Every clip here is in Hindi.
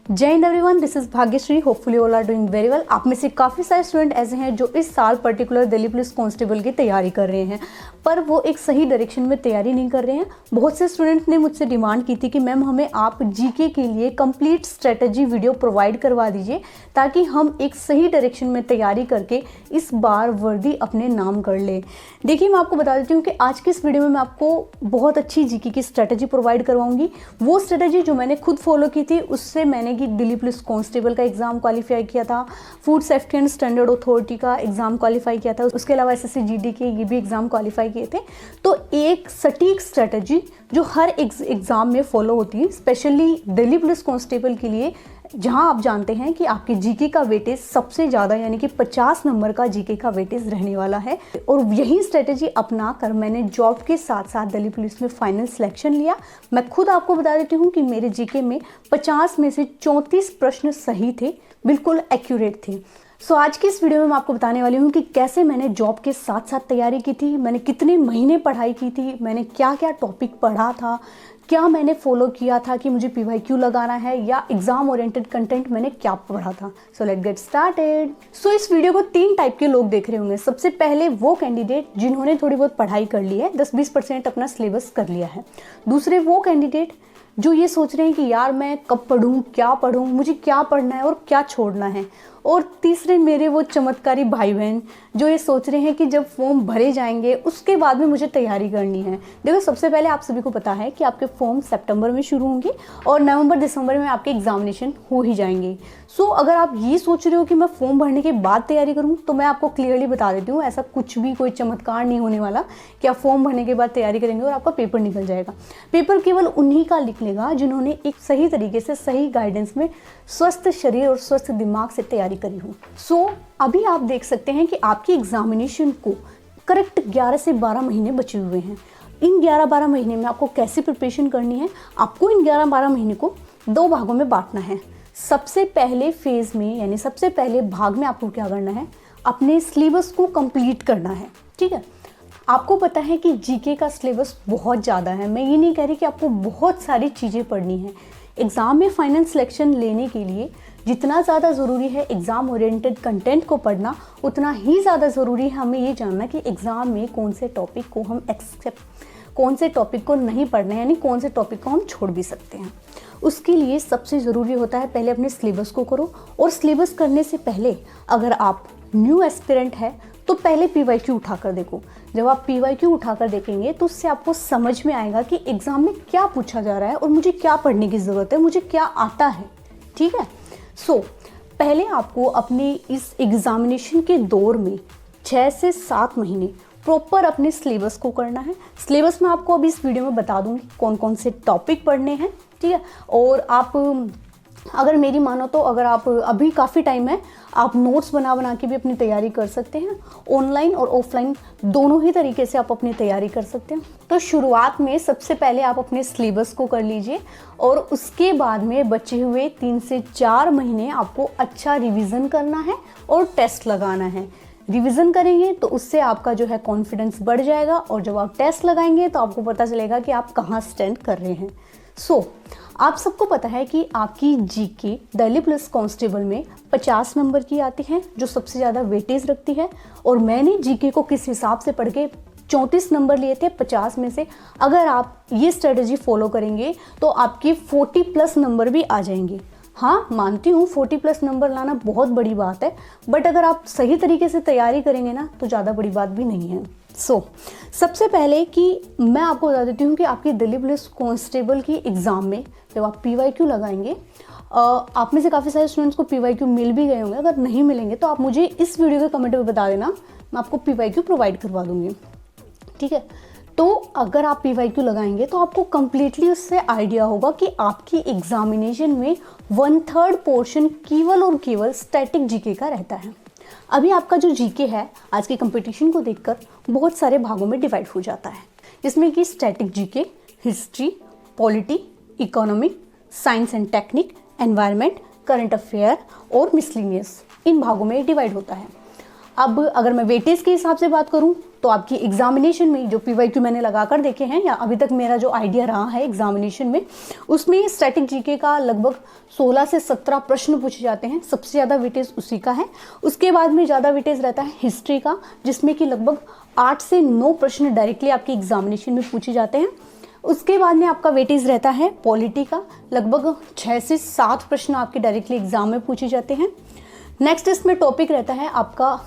जय हिंद everyone, this is Bhagyashri. Hopefully all are doing very well. आप में से काफ़ी सारे स्टूडेंट ऐसे हैं जो इस साल पर्टिकुलर दिल्ली पुलिस कांस्टेबल की तैयारी कर रहे हैं, पर वो एक सही डायरेक्शन में तैयारी नहीं कर रहे हैं। बहुत से स्टूडेंट ने मुझसे डिमांड की थी कि मैम हमें आप जीके के लिए कंप्लीट स्ट्रेटजी वीडियो प्रोवाइड करवा दीजिए ताकि हम एक सही डायरेक्शन में तैयारी करके इस बार वर्दी अपने नाम कर ले। देखिए, मैं आपको बता देती हूँ कि आज की इस वीडियो में मैं आपको बहुत अच्छी जीके की स्ट्रेटजी प्रोवाइड करवाऊंगी। वो स्ट्रेटजी जो मैंने खुद फॉलो की थी, उससे मैंने कि दिल्ली पुलिस कांस्टेबल का एग्जाम क्वालिफाई किया था, food safety and standard authority का एग्जाम क्वालिफाई किया था, उसके अलावा एसएससी जीडी के ये भी एग्जाम क्वालिफाई किए थे। तो एक सटीक स्ट्रेटजी जो हर एग्जाम में फॉलो होती है, स्पेशली दिल्ली पुलिस कांस्टेबल के लिए, जहां आप जानते हैं कि आपके जीके का वेटेज सबसे ज़्यादा यानी कि 50 नंबर का जीके का वेटेज रहने वाला है। और यही स्ट्रेटजी अपना कर मैंने जॉब के साथ साथ दिल्ली पुलिस में फाइनल सिलेक्शन लिया। मैं खुद आपको बता देती हूँ कि मेरे जीके में 50 में से 34 प्रश्न सही थे, बिल्कुल एक्यूरेट थे। सो आज की इस वीडियो में मैं आपको बताने वाली हूँ कि कैसे मैंने जॉब के साथ साथ तैयारी की थी, मैंने कितने महीने पढ़ाई की थी, मैंने क्या क्या टॉपिक पढ़ा था, क्या मैंने फॉलो किया था कि मुझे PYQ लगाना है, या एग्जाम ओरिएंटेड कंटेंट मैंने क्या पढ़ा था। So let's get started. So इस वीडियो को 3 टाइप के लोग देख रहे होंगे। सबसे पहले वो कैंडिडेट जिन्होंने थोड़ी बहुत पढ़ाई कर ली है, 10-20% अपना सिलेबस कर लिया है। दूसरे वो कैंडिडेट जो ये सोच रहे हैं कि यार मैं कब पढ़ूं, क्या पढ़ूं, मुझे क्या पढ़ना है और क्या छोड़ना है। और तीसरे मेरे वो चमत्कारी भाई बहन जो ये सोच रहे हैं कि जब फॉर्म भरे जाएंगे उसके बाद में मुझे तैयारी करनी है। देखो, सबसे पहले आप सभी को पता है कि आपके फॉर्म सितंबर में शुरू होंगे और नवंबर-दिसंबर में आपके एग्जामिनेशन हो ही जाएंगे। सो अगर आप ये सोच रहे हो कि मैं फॉर्म भरने के बाद तैयारी करूँ, तो मैं आपको क्लियरली बता देती हूँ, ऐसा कुछ भी कोई चमत्कार नहीं होने वाला कि आप फॉर्म भरने के बाद तैयारी करेंगे और आपका पेपर निकल जाएगा। पेपर केवल उन्हीं का निकलेगा जिन्होंने एक सही तरीके से, सही गाइडेंस में स्वस्थ शरीर और स्वस्थ दिमाग से तैयारी करी हो। सो अभी आप देख सकते हैं कि आपकी एग्जामिनेशन को करेक्ट 11 से 12 महीने बचे हुए हैं। इन 11-12 महीने में आपको कैसे प्रिपरेशन करनी है, आपको इन 11-12 महीने को 2 भागों में बांटना है। सबसे पहले फेज में यानी सबसे पहले भाग में आपको क्या करना है, अपने सिलेबस को कंप्लीट करना है। ठीक है, आपको पता है कि जीके का सिलेबस बहुत ज़्यादा है। मैं ये नहीं कह रही कि आपको बहुत सारी चीज़ें पढ़नी है। एग्ज़ाम में फाइनल सिलेक्शन लेने के लिए जितना ज़्यादा ज़रूरी है एग्ज़ाम ओरिएंटेड कंटेंट को पढ़ना, उतना ही ज़्यादा ज़रूरी है हमें ये जानना कि एग्ज़ाम में कौन से टॉपिक को हम एक्सेप्ट, कौन से टॉपिक को नहीं पढ़ना है, यानी कौन से टॉपिक को हम छोड़ भी सकते हैं। उसके लिए सबसे ज़रूरी होता है पहले अपने सिलेबस को करो। और सिलेबस करने से पहले अगर आप न्यू एस्पिरेंट है तो पहले PYQ उठा कर देखो। जब आप PYQ उठा कर देखेंगे तो उससे आपको समझ में आएगा कि एग्ज़ाम में क्या पूछा जा रहा है और मुझे क्या पढ़ने की ज़रूरत है, मुझे क्या आता है। ठीक है, सो पहले आपको अपने इस एग्ज़ामिनेशन के दौर में 6 से 7 महीने प्रॉपर अपने सिलेबस को करना है। सिलेबस में आपको अभी इस वीडियो में बता दूंगी कौन कौन से टॉपिक पढ़ने हैं। ठीक है, और आप अगर मेरी मानो तो अगर आप अभी काफ़ी टाइम है, आप नोट्स बना के भी अपनी तैयारी कर सकते हैं। ऑनलाइन और ऑफलाइन दोनों ही तरीके से आप अपनी तैयारी कर सकते हैं। तो शुरुआत में सबसे पहले आप अपने सिलेबस को कर लीजिए और उसके बाद में बचे हुए 3 से 4 महीने आपको अच्छा रिवीजन करना है और टेस्ट लगाना है। रिवीजन करेंगे तो उससे आपका जो है कॉन्फिडेंस बढ़ जाएगा और जब आप टेस्ट लगाएंगे तो आपको पता चलेगा कि आप कहाँ स्टैंड कर रहे हैं। सो आप सबको पता है कि आपकी जीके दिल्ली पुलिस कांस्टेबल में 50 नंबर की आती है, जो सबसे ज़्यादा वेटेज रखती है। और मैंने जीके को किस हिसाब से पढ़ के 34 नंबर लिए थे 50 में से। अगर आप ये स्ट्रेटजी फॉलो करेंगे तो आपके 40+ नंबर भी आ जाएंगे। हाँ, मानती हूँ 40+ नंबर लाना बहुत बड़ी बात है, बट अगर आप सही तरीके से तैयारी करेंगे ना तो ज़्यादा बड़ी बात भी नहीं है। सबसे पहले कि मैं आपको बता देती हूँ कि आपकी दिल्ली पुलिस कांस्टेबल की एग्ज़ाम में जब आप PYQ लगाएंगे, आप में से काफ़ी सारे स्टूडेंट्स को PYQ मिल भी गए होंगे। अगर नहीं मिलेंगे तो आप मुझे इस वीडियो के कमेंट में बता देना, मैं आपको PYQ प्रोवाइड करवा दूँगी। ठीक है, तो अगर आप PYQ लगाएंगे तो आपको कम्प्लीटली उससे आइडिया होगा कि आपकी एग्जामिनेशन में 1/3 पोर्शन केवल और केवल स्टैटिक जीके का रहता है। अभी आपका जो जीके है आज के कंपटीशन को देखकर बहुत सारे भागों में डिवाइड हो जाता है, जिसमें कि static GK, history, polity, economic, science and technique, environment, current affair और मिसलिनियस, इन भागों में डिवाइड होता है। अब अगर मैं वेटेज के हिसाब से बात करूं तो आपकी एग्जामिनेशन में जो PYQ मैंने लगा कर देखे हैं या अभी तक मेरा जो आइडिया रहा है एग्जामिनेशन में, उसमें स्टैटिक जीके का लगभग 16 से 17 प्रश्न पूछे जाते हैं। सबसे ज़्यादा वेटेज उसी का है। उसके बाद में ज़्यादा वेटेज रहता है हिस्ट्री का, जिसमें कि लगभग 8 से 9 प्रश्न डायरेक्टली आपके एग्जामिनेशन में पूछे जाते हैं। उसके बाद में आपका वेटेज रहता है पॉलिटी का, लगभग 6 से 7 प्रश्न आपके डायरेक्टली एग्जाम में पूछे जाते हैं। नेक्स्ट इसमें टॉपिक रहता है आपका,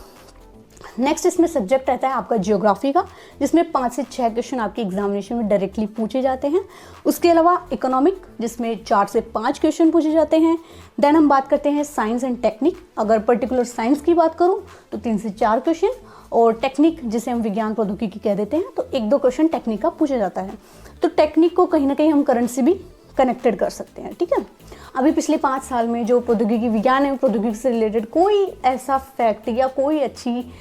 नेक्स्ट इसमें सब्जेक्ट रहता है आपका जियोग्राफी का, जिसमें 5 से 6 क्वेश्चन आपके एग्जामिनेशन में डायरेक्टली पूछे जाते हैं। उसके अलावा इकोनॉमिक, जिसमें 4 से 5 क्वेश्चन पूछे जाते हैं। देन हम बात करते हैं साइंस एंड टेक्निक, अगर पर्टिकुलर साइंस की बात करूँ तो 3 से 4 क्वेश्चन, और टेक्निक जिसे हम विज्ञान प्रौद्योगिकी कह देते हैं तो 1-2 क्वेश्चन टेक्निक का पूछा जाता है। तो टेक्निक को कहीं ना कहीं हम करंट से भी कनेक्टेड कर सकते हैं, ठीक है। अभी पिछले 5 साल में जो प्रौद्योगिकी विज्ञान एवं प्रौद्योगिकी से रिलेटेड कोई ऐसा फैक्ट या कोई अच्छी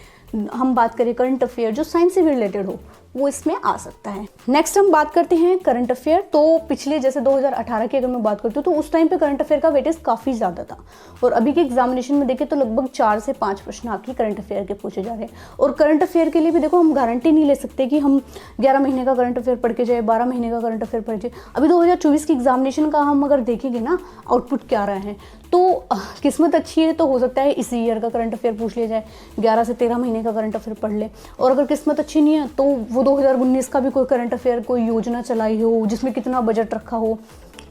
हम बात करें करंट अफेयर जो साइंस से भी रिलेटेड हो, वो इसमें आ सकता है। नेक्स्ट हम बात करते हैं करंट अफेयर। तो पिछले जैसे 2018 की अगर मैं बात करती हूँ तो उस टाइम पे करंट अफेयर का वेटेज काफ़ी ज़्यादा था, और अभी के एग्जामिनेशन में देखें तो लगभग 4 से 5 प्रश्न आपकी करंट अफेयर के पूछे जा रहे हैं। और करंट अफेयर के लिए भी देखो हम गारंटी नहीं ले सकते कि हम 11 महीने का करंट अफेयर पढ़ के जाए, 12 महीने का करंट अफेयर पढ़ के। अभी 2024 की एग्जामिनेशन का हम अगर देखेंगे ना आउटपुट क्या रहा है, तो किस्मत अच्छी है तो हो सकता है इसी ईयर का करंट अफेयर पूछ लिया जाए, 11 से 13 महीने का करंट अफेयर पढ़ ले। और अगर किस्मत अच्छी नहीं है तो वो 2019 का भी कोई करंट अफेयर, कोई योजना चलाई हो जिसमें कितना बजट रखा हो।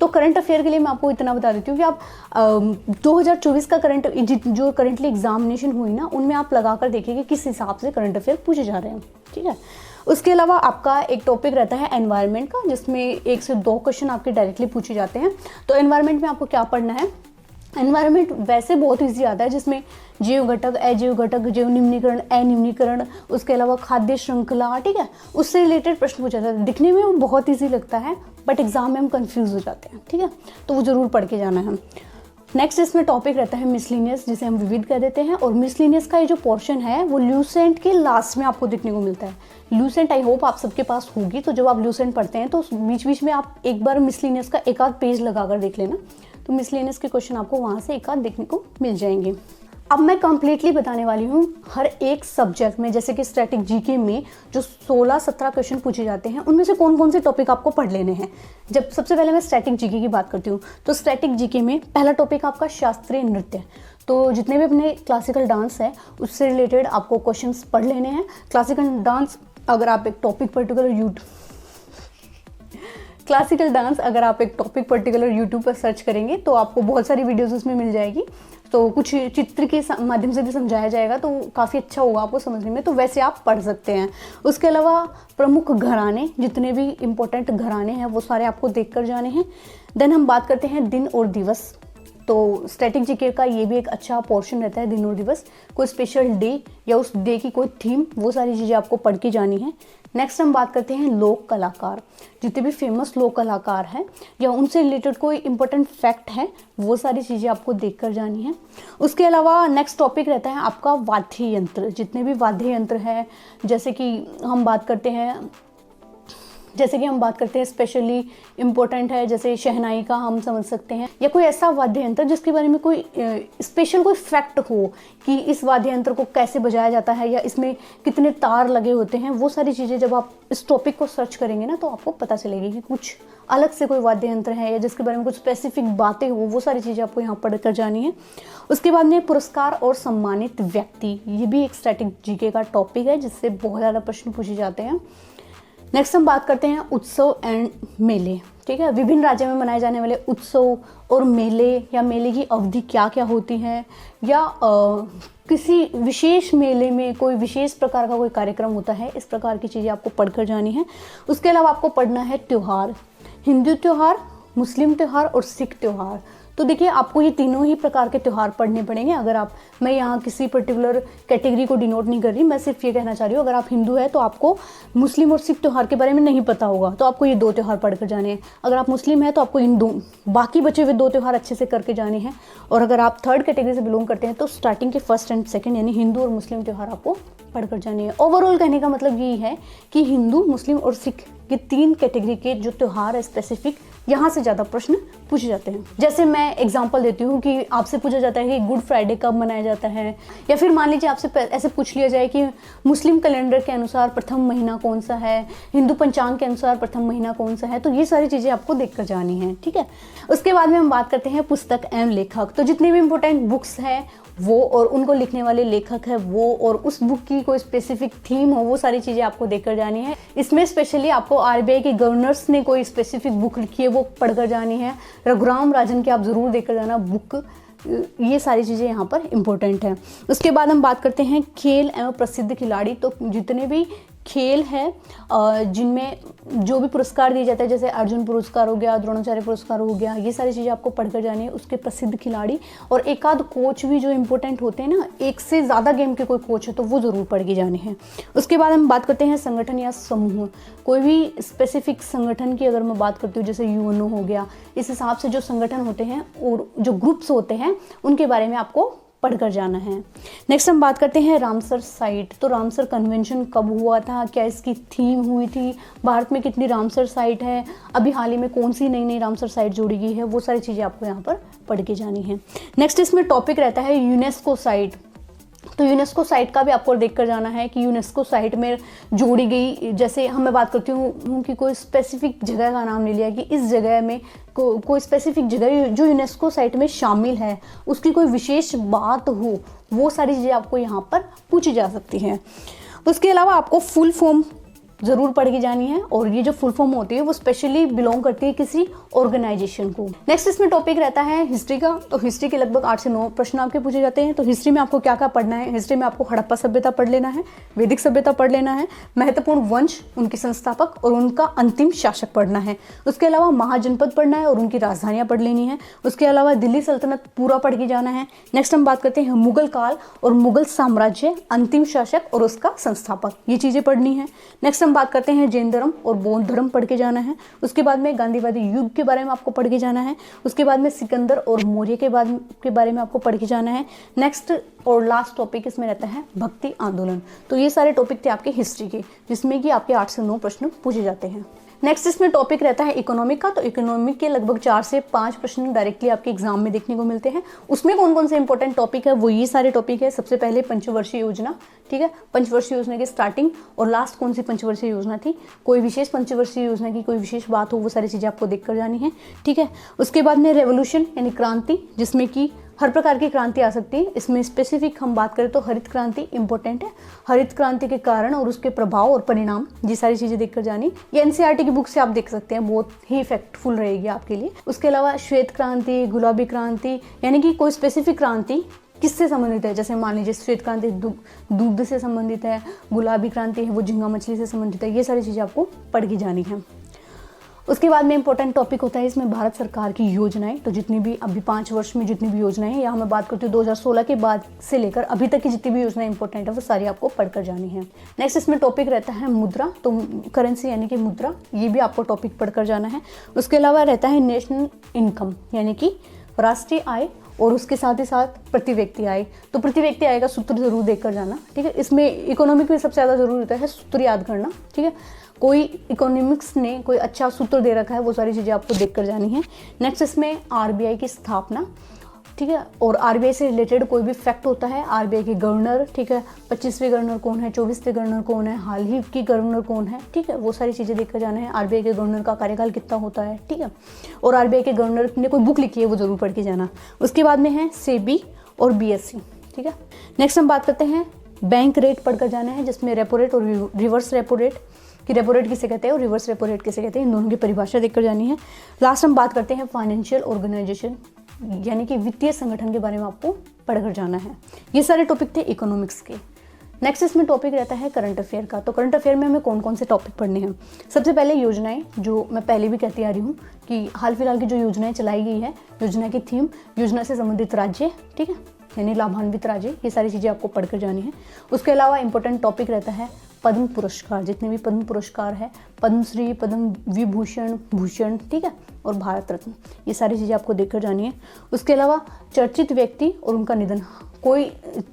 तो करंट अफेयर के लिए मैं आपको इतना बता देती हूँ कि आप 2024 का करंट जो करंटली एग्जामिनेशन हुई ना, उनमें आप लगा कर देखिए कि किस हिसाब से करंट अफेयर पूछे जा रहे हैं, ठीक है। उसके अलावा आपका एक टॉपिक रहता है एनवायरनमेंट का, जिसमें 1 से 2 क्वेश्चन आपके डायरेक्टली पूछे जाते हैं। तो एनवायरनमेंट में आपको क्या पढ़ना है, एनवायरनमेंट वैसे बहुत ईजी आता है, जिसमें जैव घटक, अजैव घटक, जैव निम्नीकरण, अनिम्नीकरण, उसके अलावा खाद्य श्रृंखला, ठीक है, उससे रिलेटेड प्रश्न पूछा जाता है। दिखने में वो बहुत ईजी लगता है बट एग्जाम में हम कंफ्यूज हो जाते हैं, ठीक है, तो वो जरूर पढ़ के जाना है। नेक्स्ट इसमें टॉपिक रहता है मिसलिनियस, जिसे हम विविध कह देते हैं। और मिसलिनियस का ये जो पोर्शन है वो ल्यूसेंट के लास्ट में आपको देखने को मिलता है। ल्यूसेंट आई होप आप सबके पास होगी, तो जब आप ल्यूसेंट पढ़ते हैं तो बीच बीच में आप एक बार मिसलिनियस का एक आध पेज लगा कर देख लेना, तो मिसलिनियस के क्वेश्चन आपको वहाँ से एक आध देखने को मिल जाएंगे। अब मैं कंप्लीटली बताने वाली हूँ हर एक सब्जेक्ट में, जैसे कि स्टैटिक जीके में जो 16-17 क्वेश्चन पूछे जाते हैं, उनमें से कौन कौन से टॉपिक आपको पढ़ लेने हैं। जब सबसे पहले मैं स्टैटिक जीके की बात करती हूँ तो स्टैटिक जीके में पहला टॉपिक आपका शास्त्रीय नृत्य। तो जितने भी अपने क्लासिकल डांस है उससे रिलेटेड आपको क्वेश्चंस पढ़ लेने हैं। क्लासिकल डांस अगर आप एक टॉपिक पर्टिकुलर यूट्यूब पर सर्च करेंगे तो आपको बहुत सारी वीडियोस उसमें मिल जाएगी। तो कुछ चित्र के माध्यम से भी समझाया जाएगा, तो काफ़ी अच्छा होगा आपको समझने में, तो वैसे आप पढ़ सकते हैं। उसके अलावा प्रमुख घराने, जितने भी इम्पोर्टेंट घराने हैं वो सारे आपको देख कर जाने हैं। देन हम बात करते हैं दिन और दिवस। तो स्टैटिक जीके का ये भी एक अच्छा पोर्शन रहता है, दिन और दिवस, कोई स्पेशल डे या उस डे की कोई थीम, वो सारी चीज़ें आपको पढ़ के जानी है। नेक्स्ट हम बात करते हैं लोक कलाकार, जितने भी फेमस लोक कलाकार हैं या उनसे रिलेटेड कोई इंपॉर्टेंट फैक्ट है, वो सारी चीज़ें आपको देख कर जानी है। उसके अलावा नेक्स्ट टॉपिक रहता है आपका वाद्य यंत्र, जितने भी वाद्य यंत्र हैं, जैसे कि हम बात करते हैं स्पेशली इम्पोर्टेंट है, जैसे शहनाई का हम समझ सकते हैं, या कोई ऐसा वाद्य यंत्र जिसके बारे में कोई स्पेशल कोई फैक्ट हो कि इस वाद्य यंत्र को कैसे बजाया जाता है या इसमें कितने तार लगे होते हैं। वो सारी चीज़ें जब आप इस टॉपिक को सर्च करेंगे ना तो आपको पता चलेगी कि कुछ अलग से कोई वाद्य यंत्र है या जिसके बारे में कुछ स्पेसिफिक बातें हो, वो सारी चीज़ें आपको यहाँ पढ़ कर जानी है। उसके बाद में पुरस्कार और सम्मानित व्यक्ति, ये भी एक स्टैटिक जीके का टॉपिक है जिससे बहुत ज़्यादा प्रश्न पूछे जाते हैं। नेक्स्ट हम बात करते हैं उत्सव एंड मेले, ठीक है, विभिन्न राज्यों में मनाए जाने वाले उत्सव और मेले या मेले की अवधि क्या क्या होती है, या किसी विशेष मेले में कोई विशेष प्रकार का कोई कार्यक्रम होता है, इस प्रकार की चीज़ें आपको पढ़कर जानी है। उसके अलावा आपको पढ़ना है त्यौहार, हिंदू त्यौहार, मुस्लिम त्यौहार और सिख त्यौहार। तो देखिए आपको ये तीनों ही प्रकार के त्यौहार पढ़ने पड़ेंगे। मैं यहाँ किसी पर्टिकुलर कैटेगरी को डिनोट नहीं कर रही, मैं सिर्फ ये कहना चाह रही हूँ अगर आप हिंदू है तो आपको मुस्लिम और सिख त्यौहार के बारे में नहीं पता होगा तो आपको ये 2 त्यौहार पढ़कर जाने हैं। अगर आप मुस्लिम है तो आपको इन बाकी बचे हुए 2 त्यौहार अच्छे से करके जाने हैं। और अगर आप 3rd कैटेगरी से बिलोंग करते हैं तो स्टार्टिंग के 1st एंड 2nd यानी हिंदू और मुस्लिम त्यौहार आपको पढ़कर जानी है। ओवरऑल कहने का मतलब यही है कि हिंदू, मुस्लिम और सिख ये 3 कैटेगरी के जो त्यौहार है स्पेसिफिक यहाँ से ज़्यादा प्रश्न पूछे जाते हैं। जैसे मैं एग्जांपल देती हूँ कि आपसे पूछा जाता है कि गुड फ्राइडे कब मनाया जाता है, या फिर मान लीजिए आपसे ऐसे पूछ लिया जाए कि मुस्लिम कैलेंडर के अनुसार प्रथम महीना कौन सा है, हिंदू पंचांग के अनुसार प्रथम महीना कौन सा है। तो ये सारी चीज़ें आपको देख कर जानी है, ठीक है। उसके बाद में हम बात करते हैं पुस्तक एवं लेखक। तो जितनी भी इंपॉर्टेंट बुक्स हैं वो और उनको लिखने वाले लेखक है वो, और उस बुक की कोई स्पेसिफिक थीम हो, वो सारी चीज़ें आपको देखकर जानी है। इसमें स्पेशली आपको आरबीआई के गवर्नर्स ने कोई स्पेसिफिक बुक लिखी है वो पढ़कर जानी है। रघुराम राजन की आप ज़रूर देखकर जाना बुक। ये सारी चीज़ें यहाँ पर इम्पोर्टेंट है। उसके बाद हम बात करते हैं खेल एवं प्रसिद्ध खिलाड़ी। तो जितने भी खेल है जिनमें जो भी पुरस्कार दिए जाते हैं, जैसे अर्जुन पुरस्कार हो गया, द्रोणाचार्य पुरस्कार हो गया, ये सारी चीज़ें आपको पढ़कर जानी है। उसके प्रसिद्ध खिलाड़ी और एक आध कोच भी जो इम्पोर्टेंट होते हैं ना, एक से ज़्यादा गेम के कोई कोच है तो वो ज़रूर पढ़ के जाने हैं। उसके बाद हम बात करते हैं संगठन या समूह। कोई भी स्पेसिफिक संगठन की अगर मैं बात करती हूँ, जैसे यूएनओ हो गया, इस हिसाब से जो संगठन होते हैं और जो ग्रुप्स होते हैं उनके बारे में आपको पढ़कर जाना है। नेक्स्ट हम बात करते हैं रामसर साइट। तो रामसर कन्वेंशन कब हुआ था, क्या इसकी थीम हुई थी, भारत में कितनी रामसर साइट है, अभी हाल ही में कौन सी नई नई रामसर साइट जोड़ी गई है, वो सारी चीज़ें आपको यहाँ पर पढ़ के जानी है। नेक्स्ट इसमें टॉपिक रहता है यूनेस्को साइट। तो यूनेस्को साइट का भी आपको देख कर जाना है कि यूनेस्को साइट में जोड़ी गई, जैसे हम मैं बात करती हूँ कि कोई स्पेसिफिक जगह का नाम ले लिया कि इस जगह में कोई स्पेसिफिक जगह जो यूनेस्को साइट में शामिल है उसकी कोई विशेष बात हो, वो सारी चीज़ें आपको यहाँ पर पूछी जा सकती हैं। उसके अलावा आपको फुल फॉर्म ज़रूर पढ़ के जानी है, और ये जो फुल फॉर्म होती है वो स्पेशली बिलोंग करती है किसी ऑर्गेनाइजेशन को। नेक्स्ट इसमें टॉपिक रहता है हिस्ट्री का। तो हिस्ट्री के लगभग 8 से 9 प्रश्न आपके पूछे जाते हैं। तो हिस्ट्री में आपको क्या क्या पढ़ना है? हिस्ट्री में आपको हड़प्पा सभ्यता पढ़ लेना है, वैदिक सभ्यता पढ़ लेना है, महत्वपूर्ण वंश, उनके संस्थापक और उनका अंतिम शासक पढ़ना है। उसके अलावा महाजनपद पढ़ना है और उनकी राजधानियाँ पढ़ लेनी है। उसके अलावा दिल्ली सल्तनत पूरा पढ़ के जाना है। नेक्स्ट हम बात करते हैं मुगल काल और मुगल साम्राज्य, अंतिम शासक और उसका संस्थापक, ये चीज़ें पढ़नी है। नेक्स्ट हम बात करते हैं जैन धर्म और बौद्ध धर्म पढ़ के जाना है। उसके बाद में गांधीवादी युग के बारे में आपको पढ़ के जाना है। उसके बाद में सिकंदर और मौर्य के बारे में आपको पढ़ के जाना है। नेक्स्ट और लास्ट टॉपिक इसमें रहता है भक्ति आंदोलन। तो ये सारे टॉपिक थे आपके हिस्ट्री के, जिसमें कि आपके 8 से 9 प्रश्न पूछे जाते हैं। नेक्स्ट इसमें टॉपिक रहता है इकोनॉमिक का। तो इकोनॉमिक के लगभग 4 से 5 प्रश्न डायरेक्टली आपके एग्जाम में देखने को मिलते हैं। उसमें कौन कौन से इंपॉर्टेंट टॉपिक है, वो ये सारे टॉपिक है। सबसे पहले पंचवर्षीय योजना, ठीक है, पंचवर्षीय योजना की स्टार्टिंग और लास्ट कौन सी पंचवर्षीय योजना थी, कोई विशेष पंचवर्षीय योजना की कोई विशेष बात हो, वो सारी चीज़ें आपको देख कर जानी है, ठीक है। उसके बाद में रेवोल्यूशन यानी क्रांति, जिसमें कि हर प्रकार की क्रांति आ सकती है। इसमें स्पेसिफिक हम बात करें तो हरित क्रांति इंपॉर्टेंट है। हरित क्रांति के कारण और उसके प्रभाव और परिणाम, ये सारी चीज़ें देखकर जानी। ये एनसीईआरटी की बुक से आप देख सकते हैं, बहुत ही इफेक्टफुल रहेगी आपके लिए। उसके अलावा श्वेत क्रांति, गुलाबी क्रांति, यानी कि कोई स्पेसिफिक क्रांति किससे संबंधित है। जैसे मान लीजिए श्वेत क्रांति दूध से संबंधित है, गुलाबी क्रांति है वो झींगा मछली से संबंधित है। ये सारी चीज़ें आपको पढ़ के जानी है। उसके बाद में इंपॉर्टेंट टॉपिक होता है इसमें भारत सरकार की योजनाएं। तो जितनी भी अभी 5 वर्ष में जितनी भी योजनाएं हैं, यहाँ मैं बात करती हूँ 2016 के बाद से लेकर अभी तक की जितनी भी योजनाएं इंपॉर्टेंट है वो सारी आपको पढ़कर जानी है। नेक्स्ट इसमें टॉपिक रहता है मुद्रा। तो करेंसी यानी कि मुद्रा, ये भी आपको टॉपिक पढ़कर जाना है। उसके अलावा रहता है नेशनल इनकम यानी कि राष्ट्रीय आय और उसके साथ ही साथ प्रति व्यक्ति आय। तो प्रति व्यक्ति आय का सूत्र जरूर देखकर जाना, ठीक है। इसमें इकोनॉमिक में सबसे ज़्यादा जरूरी होता है सूत्र याद करना, ठीक है। कोई इकोनॉमिक्स ने कोई अच्छा सूत्र दे रखा है, वो सारी चीज़ें आपको देख कर जानी है। नेक्स्ट इसमें आरबीआई की स्थापना, ठीक है, और आरबीआई से रिलेटेड कोई भी फैक्ट होता है। आरबीआई के गवर्नर, ठीक है, 25वें गवर्नर कौन है, 24वें गवर्नर कौन है, हाल ही की गवर्नर कौन है, ठीक है, वो सारी चीज़ें देख कर जाना है। आरबीआई के गवर्नर का कार्यकाल कितना होता है, ठीक है, और आरबीआई के गवर्नर ने कोई बुक लिखी है वो जरूर पढ़ के जाना। उसके बाद में है सेबी और बीएससी, ठीक है। नेक्स्ट हम बात करते हैं बैंक रेट पढ़कर जाना है, जिसमें रेपो रेट और रिवर्स रेपो रेट, कि रेपो रेट किसे कहते हैं और रिवर्स रेपो रेट किसे कहते हैं, इन दोनों की परिभाषा देखकर जानी है। लास्ट हम बात करते हैं फाइनेंशियल ऑर्गेनाइजेशन यानी कि वित्तीय संगठन के बारे में आपको पढ़कर जाना है। ये सारे टॉपिक थे इकोनॉमिक्स के। नेक्स्ट इसमें टॉपिक रहता है करंट अफेयर का। तो करंट अफेयर में हमें कौन कौन से टॉपिक पढ़ने हैं? सबसे पहले योजनाएं, जो मैं पहले भी कहती आ रही हूँ कि हाल फिलहाल की जो योजनाएं चलाई गई है, योजना की थीम, योजना से संबंधित राज्य, ठीक है, यानी लाभान्वित राज्य, ये सारी चीज़ें आपको पढ़कर जानी है। उसके अलावा इंपॉर्टेंट टॉपिक रहता है पद्म पुरस्कार, जितने भी पद्म पुरस्कार है, पद्मश्री, पद्म विभूषण, भूषण, ठीक है, और भारत रत्न, ये सारी चीज़ें आपको देखकर जानी है। उसके अलावा चर्चित व्यक्ति और उनका निधन, कोई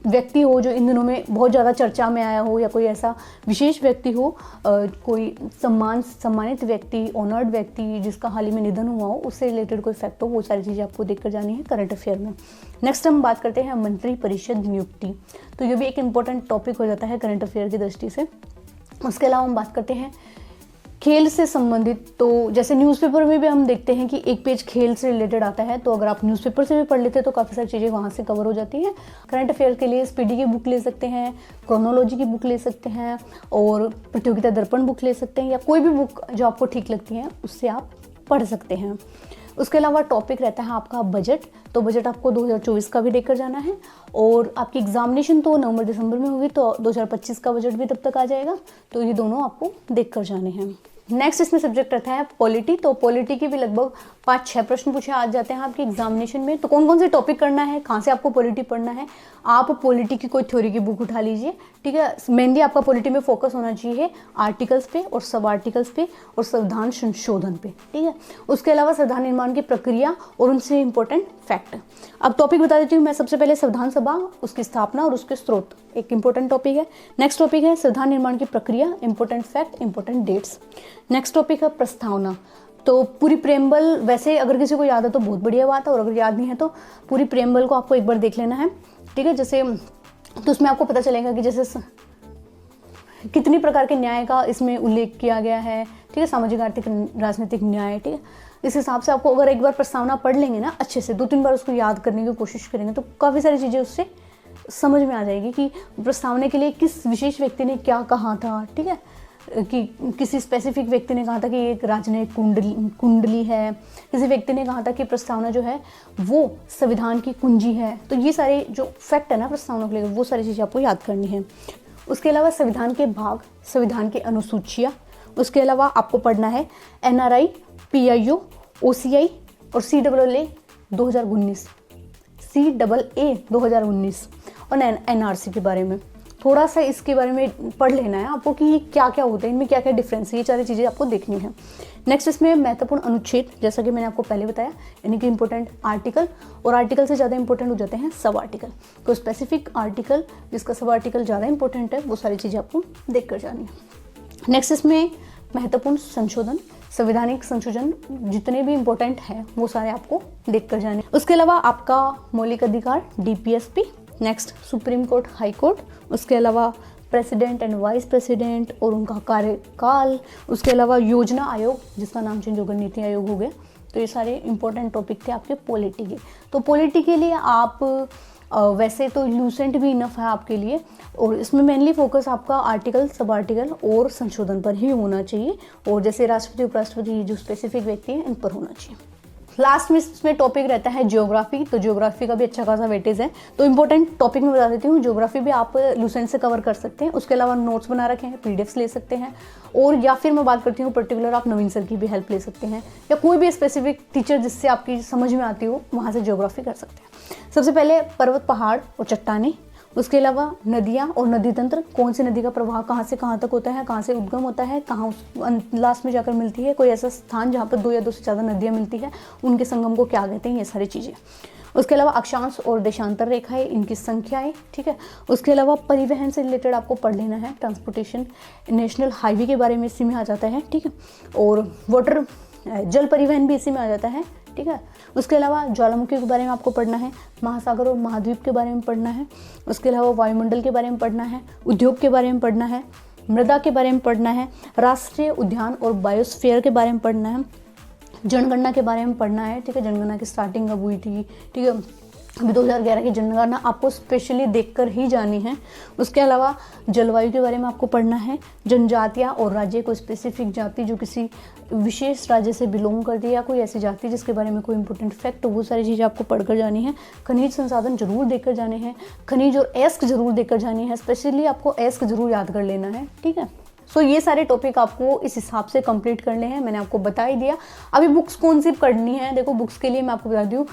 व्यक्ति हो जो इन दिनों में बहुत ज़्यादा चर्चा में आया हो, या कोई ऐसा विशेष व्यक्ति हो, कोई सम्मानित व्यक्ति, ऑनर्ड व्यक्ति जिसका हाल ही में निधन हुआ हो, उससे रिलेटेड कोई फैक्ट हो, वो सारी चीज़ें आपको देख कर जानी है करंट अफेयर में। नेक्स्ट हम बात करते हैं मंत्री परिषद नियुक्ति। तो ये भी एक इम्पोर्टेंट टॉपिक हो जाता है करंट अफेयर की दृष्टि से। उसके अलावा हम बात करते हैं खेल से संबंधित। तो जैसे न्यूज़पेपर में भी हम देखते हैं कि एक पेज खेल से रिलेटेड आता है, तो अगर आप न्यूज़पेपर से भी पढ़ लेते हैं तो काफ़ी सारी चीज़ें वहाँ से कवर हो जाती हैं। करंट अफेयर के लिए स्पीडी की बुक ले सकते हैं, क्रोनोलॉजी की बुक ले सकते हैं, और प्रतियोगिता दर्पण बुक ले सकते हैं, या कोई भी बुक जो आपको ठीक लगती है उससे आप पढ़ सकते हैं। उसके अलावा टॉपिक रहता है आपका बजट। तो बजट आपको 2024 का भी देखकर जाना है, और आपकी एग्जामिनेशन तो नवंबर दिसंबर में होगी, तो 2025 का बजट भी तब तक आ जाएगा। तो ये दोनों आपको देखकर जाने हैं। नेक्स्ट इसमें सब्जेक्ट रहता है पॉलिटी। तो पॉलिटी के भी लगभग 5-6 प्रश्न पूछे आ जाते हैं आपके एग्जामिनेशन में। तो कौन कौन से टॉपिक करना है, कहाँ से आपको पॉलिटी पढ़ना है, आप पॉलिटी की कोई थ्योरी की बुक उठा लीजिए, ठीक है। मेनली आपका पॉलिटी में फोकस होना चाहिए आर्टिकल्स पे और सब आर्टिकल्स पे और संविधान संशोधन पे, ठीक है। उसके अलावा संविधान निर्माण की प्रक्रिया और उनसे इंपॉर्टेंट फैक्ट। अब टॉपिक बता देती हूँ मैं। सबसे पहले संविधान सभा, उसकी स्थापना और उसके स्रोत, एक इंपॉर्टेंट टॉपिक है। नेक्स्ट टॉपिक है संविधान निर्माण की प्रक्रिया, important fact, important dates. Next topic है प्रस्तावना। तो पूरी प्रेम्बल, वैसे अगर किसी को याद है तो बहुत बढ़िया बात है, और अगर याद नहीं है तो पूरी प्रेम्बल को आपको एक बार देख लेना है, ठीक है। जैसे तो उसमें आपको पता चलेगा कि जैसे कितनी प्रकार के न्याय का इसमें उल्लेख किया गया है, ठीक है। सामाजिक, आर्थिक, राजनीतिक न्याय, ठीक है। इस हिसाब से आपको अगर एक बार प्रस्तावना पढ़ लेंगे ना अच्छे से, 2-3 बार उसको याद करने की कोशिश करेंगे, तो काफ़ी सारी चीज़ें उससे समझ में आ जाएगी कि प्रस्तावना के लिए किस विशेष व्यक्ति ने क्या कहा था, ठीक है। कि किसी स्पेसिफिक व्यक्ति ने कहा था कि एक राजनयिक कुंडली है, किसी व्यक्ति ने कहा था कि प्रस्तावना जो है वो संविधान की कुंजी है। तो ये सारे जो फैक्ट है ना प्रस्तावना के लिए, वो सारी चीज़ें आपको याद करनी है। उसके अलावा संविधान के भाग, संविधान की अनुसूचियाँ। उसके अलावा आपको पढ़ना है NRI, PIO, OCI और CAA 2019, CAA 2019 और NRC के बारे में। थोड़ा सा इसके बारे में पढ़ लेना है आपको कि ये क्या क्या होते हैं, इनमें क्या क्या डिफरेंस है, ये सारी चीज़ें आपको देखनी है। नेक्स्ट इसमें महत्वपूर्ण अनुच्छेद, जैसा कि मैंने आपको पहले बताया, यानी कि इंपॉर्टेंट आर्टिकल, और आर्टिकल से ज़्यादा इंपॉर्टेंट हो जाते हैं सब आर्टिकल। तो स्पेसिफिक आर्टिकल जिसका सब आर्टिकल ज़्यादा इंपॉर्टेंट है, वो सारी चीज़ें आपको देख कर जानी है। नेक्स्ट इसमें महत्वपूर्ण संशोधन, संवैधानिक संशोधन जितने भी इंपॉर्टेंट हैं वो सारे आपको देख कर जाने। उसके अलावा आपका मौलिक अधिकार DPSP, next supreme court, high court, उसके अलावा प्रेसिडेंट एंड वाइस प्रेसिडेंट और उनका कार्यकाल, उसके अलावा योजना आयोग जिसका नाम चेंज होकर नीति आयोग हो गया। तो ये सारे इंपॉर्टेंट टॉपिक थे आपके पॉलिटी के। तो पॉलिटी के लिए आप वैसे तो लूसेंट भी इनफ है आपके लिए, और इसमें मेनली फोकस आपका आर्टिकल, सब आर्टिकल और संशोधन पर ही होना चाहिए, और जैसे राष्ट्रपति, उपराष्ट्रपति जो स्पेसिफिक व्यक्ति हैं इन पर होना चाहिए। लास्ट में इसमें टॉपिक रहता है ज्योग्राफी। तो ज्योग्राफी का भी अच्छा खासा वेटेज है। तो इंपॉर्टेंट टॉपिक में बता देती हूँ, ज्योग्राफी भी आप लूसेंट से कवर कर सकते हैं। उसके अलावा नोट्स बना रखे हैं, PDFs ले सकते हैं, और या फिर मैं बात करती हूँ पर्टिकुलर, आप नवीन सर की भी हेल्प ले सकते हैं, या कोई भी स्पेसिफिक टीचर जिससे आपकी समझ में आती हो वहाँ से ज्योग्राफी कर सकते हैं। सबसे पहले पर्वत, पहाड़ और चट्टानें। उसके अलावा नदियाँ और नदी तंत्र, कौन सी नदी का प्रवाह कहाँ से कहाँ तक होता है, कहाँ से उद्गम होता है, कहाँ उस लास्ट में जाकर मिलती है, कोई ऐसा स्थान जहाँ पर 2 या 2 से ज़्यादा नदियाँ मिलती है, उनके संगम को क्या कहते हैं, ये सारी चीज़ें। उसके अलावा अक्षांश और देशांतर रेखाएं, इनकी संख्याएं, ठीक है। उसके अलावा परिवहन से रिलेटेड आपको पढ़ लेना है, ट्रांसपोर्टेशन, नेशनल हाईवे के बारे में इसी में आ जाता है, ठीक है। और वाटर, जल परिवहन भी इसी में आ जाता है, ठीक है। उसके अलावा ज्वालामुखी के बारे में आपको पढ़ना है, महासागर और महाद्वीप के बारे में पढ़ना है। उसके अलावा वायुमंडल के बारे में पढ़ना है, उद्योग के बारे में पढ़ना है, मृदा के बारे में पढ़ना है, राष्ट्रीय उद्यान और बायोस्फीयर के बारे में पढ़ना है, जनगणना के बारे में पढ़ना है, ठीक है। जनगणना की स्टार्टिंग कब हुई थी, ठीक है। अभी 2011 की जनगणना आपको स्पेशली देखकर ही जानी है। उसके अलावा जलवायु के बारे में आपको पढ़ना है, जनजातियाँ और राज्य, कोई स्पेसिफिक जाति जो किसी विशेष राज्य से बिलोंग करती है, या कोई ऐसी जाति जिसके बारे में कोई इंपॉर्टेंट फैक्ट, वो सारी चीज़ें आपको पढ़कर जानी है। खनिज संसाधन जरूर देखकर जाने हैं, खनिज और एस्क जरूर देखकर जानी है, स्पेशली आपको एस्क जरूर याद कर लेना है, ठीक है। सो ये सारे टॉपिक आपको इस हिसाब से कंप्लीट करने हैं, मैंने आपको बता ही दिया। अभी बुक्स कौन सी पढ़नी है, देखो बुक्स के लिए मैं आपको बता दूँ,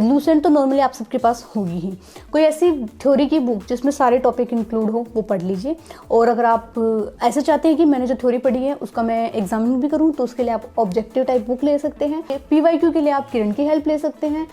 लूसेंट तो नॉर्मली आप सबके पास होगी ही। कोई ऐसी थ्योरी की बुक जिसमें सारे टॉपिक इंक्लूड हो वो पढ़ लीजिए। और अगर आप ऐसे चाहते हैं कि मैंने जो थ्योरी पढ़ी है उसका मैं एग्जामिन भी करूँ, तो उसके लिए आप ऑब्जेक्टिव टाइप बुक ले सकते हैं। PYQ के लिए आप किरण की हेल्प ले सकते हैं।